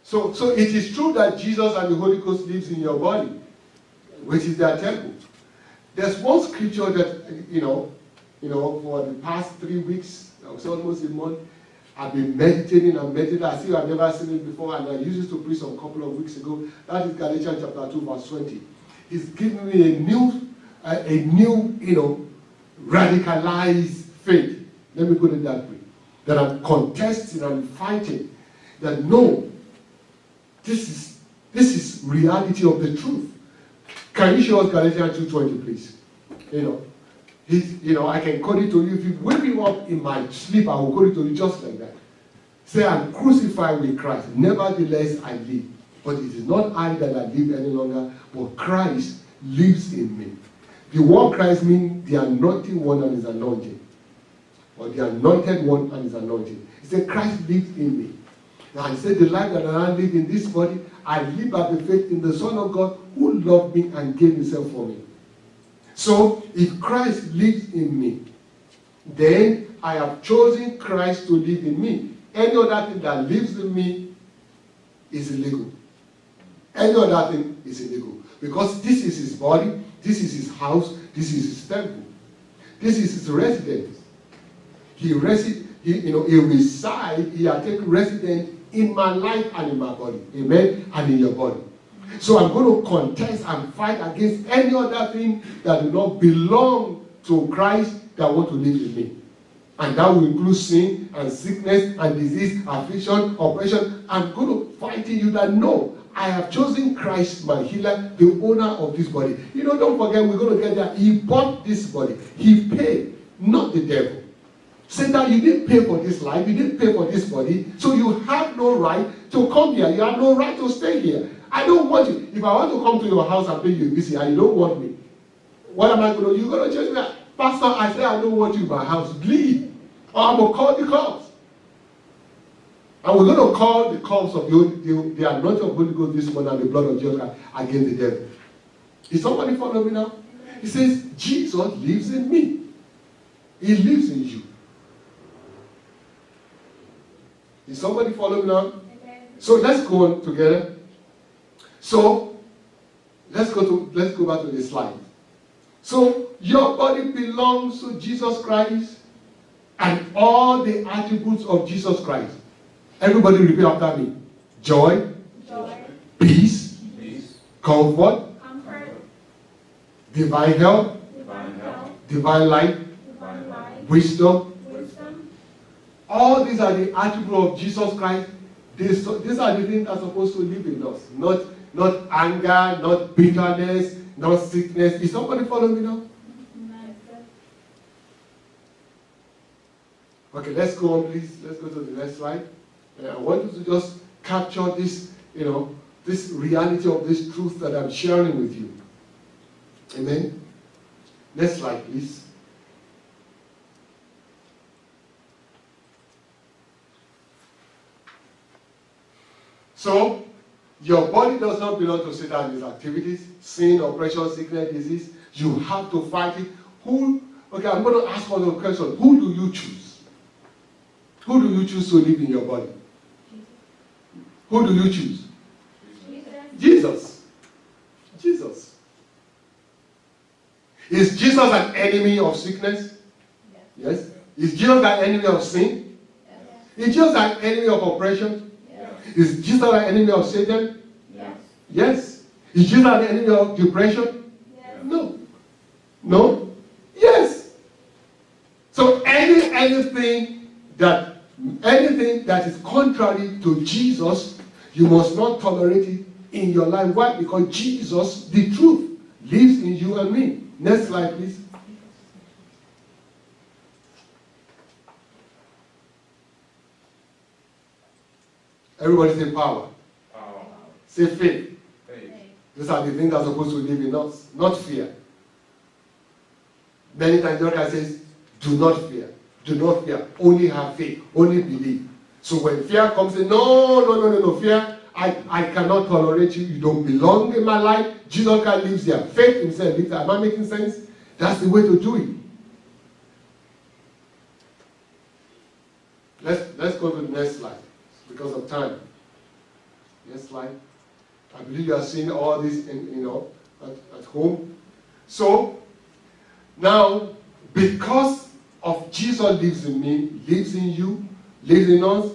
So it is true that Jesus and the Holy Ghost lives in your body, which is their temple. There's one scripture that, for the past 3 weeks, it's almost a month, I've been meditating and meditating. I see I've never seen it before, and I used it to preach some couple of weeks ago. That is Galatians chapter 2, verse 20. It's giving me a new, radicalized faith. Let me put it that way. That I'm contesting, I'm fighting. That no, this is reality of the truth. Can you show us Galatians 2:20, please? I can quote it to you. If you wake me up in my sleep, I will quote it to you just like that. Say, I'm crucified with Christ. Nevertheless, I live. But it is not I that I live any longer, but Christ lives in me. The word Christ means the anointing one and his anointing. Or the anointed one and his anointing. He said, Christ lives in me. Now he said, the life that I live in this body, I live by the faith in the Son of God who loved me and gave himself for me. So, if Christ lives in me, then I have chosen Christ to live in me. Any other thing that lives in me is illegal. Any other thing is illegal. Because this is his body, this is his house, this is his temple. This is his residence. He resides, he has taken residence in my life and in my body. Amen? And in your body. So I'm going to contest and fight against any other thing that do not belong to Christ that want to live in me. And that will include sin and sickness and disease, affliction, oppression. I'm going to fight in you that no, I have chosen Christ, my healer, the owner of this body. Don't forget, we're going to get that. He bought this body. He paid, not the devil. Satan, you didn't pay for this life. You didn't pay for this body. So you have no right to come here. You have no right to stay here. I don't want you. If I want to come to your house and pay you a visit and you don't want me, what am I going to do? You're going to change me. Pastor, I say I don't want you in my house. Leave. Or I'm going to call the cops. And we're going to call the cops of the anointing of Holy Ghost this morning and the blood of Jesus against the devil. Is somebody following me now? He says, Jesus lives in me. He lives in you. Is somebody following me now? So let's go on together. So, let's go back to the slide. So, your body belongs to Jesus Christ and all the attributes of Jesus Christ. Everybody repeat after me. Joy, peace, comfort, divine health, divine life, wisdom. All these are the attributes of Jesus Christ. These are the things that are supposed to live in us. Not anger, not bitterness, not sickness. Is somebody following me now? Okay, let's go on, please. Let's go to the next slide. I want you to just capture this, this reality of this truth that I'm sharing with you. Amen? Next slide, please. So, your body does not belong to Satan and his activities, sin, oppression, sickness, disease. You have to fight it. Okay, I'm going to ask one of the questions. Who do you choose? Who do you choose to live in your body? Who do you choose? Jesus. Jesus. Is Jesus an enemy of sickness? Yes. Is Jesus an enemy of sin? Yes. Is Jesus an enemy of oppression? Is Jesus an enemy of Satan? Yes. Yes. Is Jesus an enemy of depression? Yes. No. No? Yes. So anything that is contrary to Jesus, you must not tolerate it in your life. Why? Because Jesus, the truth, lives in you and me. Next slide, please. Everybody say power. Power. Say faith. Faith. These are the things that are supposed to live in us, not fear. Many times God says, do not fear. Do not fear. Only have faith. Only believe. So when fear comes in, no, fear, I cannot tolerate you. You don't belong in my life. Jesus Christ lives there. Faith himself lives there. Am I making sense? That's the way to do it. Let's go to the next slide because of time. Next slide. I believe you are seeing all this at home. So, now, because of Jesus lives in me, lives in you, lives in us,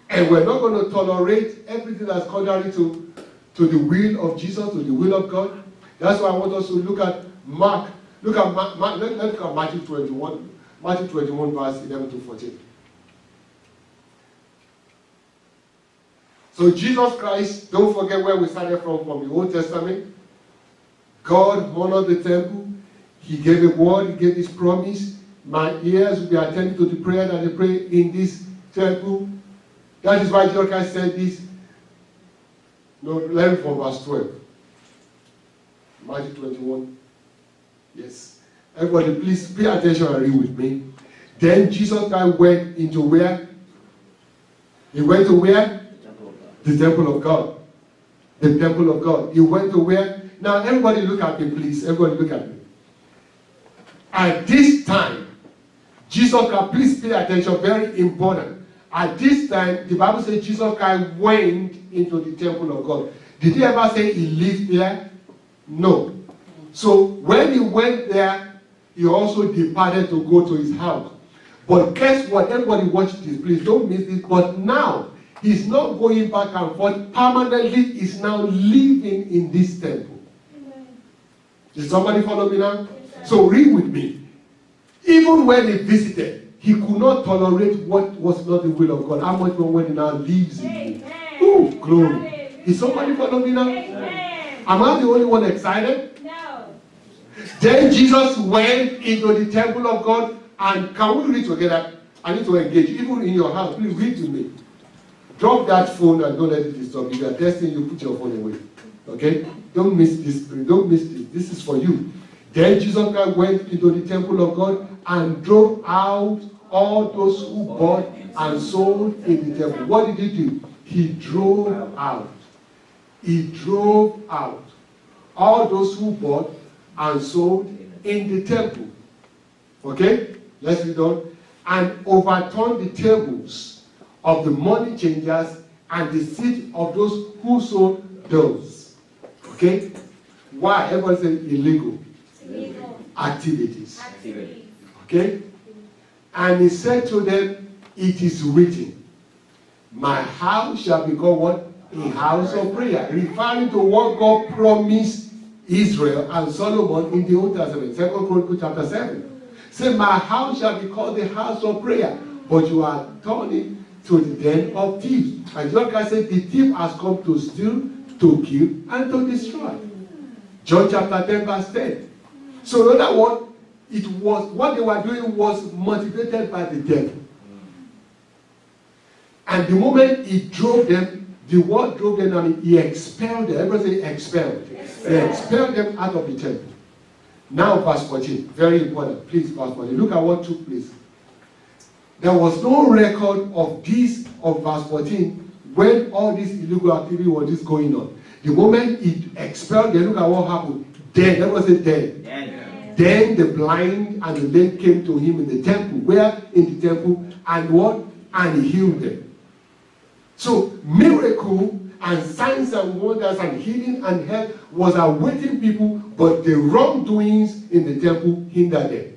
and we're not going to tolerate everything that's contrary to the will of Jesus, to the will of God. That's why I want us to look at Mark. Let's look at Matthew 21. Matthew 21, verse 11 to 14. So Jesus Christ, don't forget where we started from the Old Testament. God honored the temple. He gave a word, he gave his promise. My ears will be attentive to the prayer that they pray in this temple. That is why Jesus Christ said this. No, learn from verse 12. Matthew 21. Yes. Everybody, please pay attention and read with me. Then Jesus Christ went into where? He went to where? The temple of God. The temple of God. He went to where? Now, everybody look at me, please. Everybody look at me. At this time, Jesus Christ, please pay attention, very important. At this time, the Bible says Jesus Christ went into the temple of God. Did he ever say he lived there? No. So, when he went there, he also departed to go to his house. But guess what? Everybody watch this, please. Don't miss this. But now, he's not going back and forth. Permanently, he's now living in this temple. Amen. Did somebody follow me now? Yes, so read with me. Even when he visited, he could not tolerate what was not the will of God. How much more when he now lives in you? Oh, glory. Is somebody follow me now? Amen. Am I the only one excited? No. Then Jesus went into the temple of God, and can we read together? I need to engage. Even in your house, please read to me. Drop that phone and don't let it disturb you. If you are testing, you put your phone away. Okay? Don't miss this. Don't miss this. This is for you. Then Jesus Christ went into the temple of God and drove out all those who bought and sold in the temple. What did he do? He drove out. He drove out all those who bought and sold in the temple. Okay? Let's read on. And overturned the tables of the money changers and the seat of those who sold those. Okay? Why? Everyone say illegal. Activities. Okay? And he said to them, it is written, my house shall be called what? A house of prayer. Referring to what God promised Israel and Solomon in the Old Testament. 2 Chronicles chapter 7. Say, my house shall be called the house of prayer. But you are turning to the den of thieves. And Jesus Christ said, the thief has come to steal, to kill, and to destroy. John chapter 10 verse 10. So in other words, it was what they were doing was motivated by the devil. And the moment he drove them, the word drove them, and he expelled them. Everybody say expelled. He expelled them out of the temple. Now verse 14, very important. Please, verse 14. Look at what took place. There was no record of this, of verse 14, when all this illegal activity was just going on. The moment he expelled them, look at what happened. Then, that was it then. Then the blind and the lame came to him in the temple. Where? In the temple. And what? And he healed them. So, miracle and signs and wonders and healing and health was awaiting people, but the wrongdoings in the temple hindered them.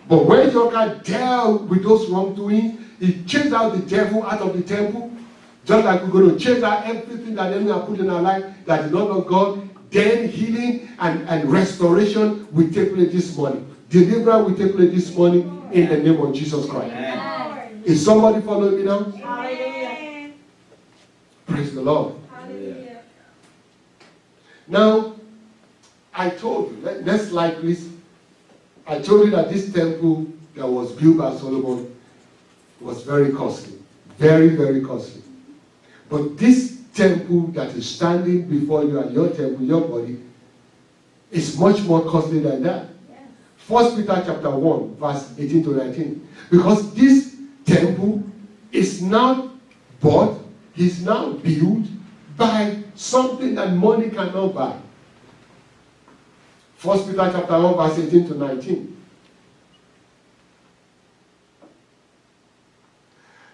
But when God dealt with those wrongdoings, he chased out the devil out of the temple, just like we're going to chase out everything that the enemy has put in our life that is not of God. Then healing and restoration will take place this morning. Deliverance will take place this morning in the name of Jesus Christ. Amen. Is somebody following me now? Hallelujah. Praise the Lord. Hallelujah. Now, I told you, next slide please. I told you that this temple that was built by Solomon was very costly. Very, very costly. But this temple that is standing before you and your temple, your body, is much more costly than that. Yes. 1 Peter chapter 1, verse 18 to 19. Because this temple is now bought, is now built by something that money cannot buy. 1 Peter chapter 1, verse 18 to 19.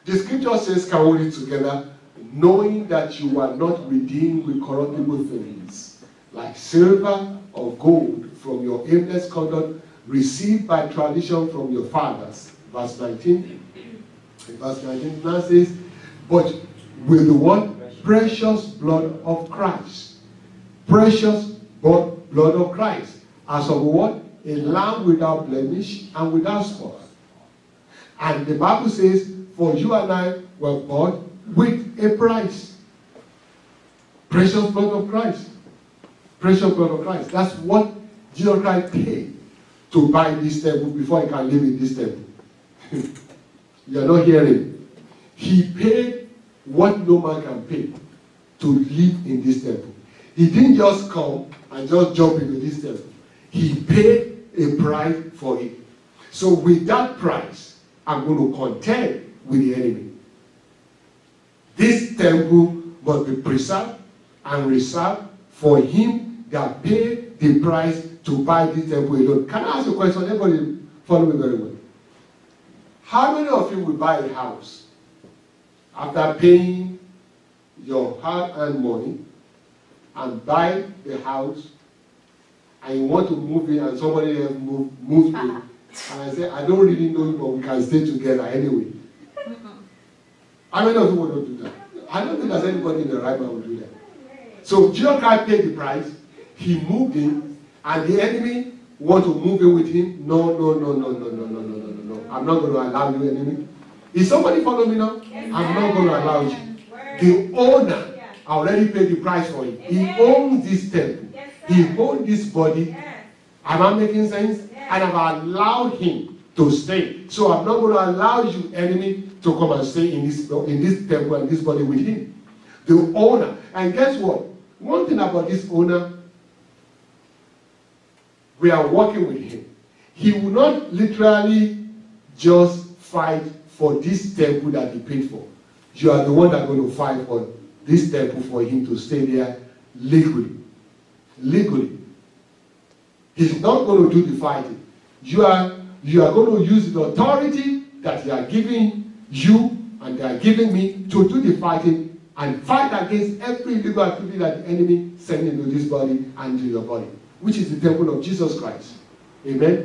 The scripture says, can we read together? knowing that you are not redeemed with corruptible things, like silver or gold from your aimless conduct, received by tradition from your fathers. Verse 19. Verse 19 now says, but with the what? Precious blood of Christ. Precious blood of Christ. As of what? A lamb without blemish and without spot. And the Bible says, for you and I were bought with a price. Precious blood of Christ. Precious blood of Christ. That's what Jesus Christ paid to buy this temple before he can live in this temple. You are not hearing. He paid what no man can pay to live in this temple. He didn't just come and just jump into this temple. He paid a price for it. So with that price, I'm going to contend with the enemy. This temple must be preserved and reserved for him that paid the price to buy this temple alone. Can I ask a question? Everybody follow me very well. How many of you will buy a house after paying your hard-earned money and buy the house and you want to move in and somebody else moves in and I say, I don't really know you, but we can stay together anyway? How many of you want to do that? I don't think there's anybody in the right mind who will do that. So Jesus Christ paid the price, he moved in, and the enemy want to move in with him. No. I'm not going to allow you, enemy. Is somebody following me now? Yes, I'm not going to allow you. The owner already paid the price for it. He owns this temple. Yes, he owns this body. Yes. Am I making sense? Yes. And I've allowed him to stay. So I'm not going to allow you, enemy, to come and stay in this temple and this body with him. The owner. And guess what? One thing about this owner, we are working with him. He will not literally just fight for this temple that he paid for. You are the one that is going to fight for this temple for him to stay there legally. Legally. He's not going to do the fighting. You are going to use the authority that they are giving you and they are giving me to do the fighting and fight against every illegal activity that the enemy sends into this body and to your body, which is the temple of Jesus Christ. Amen.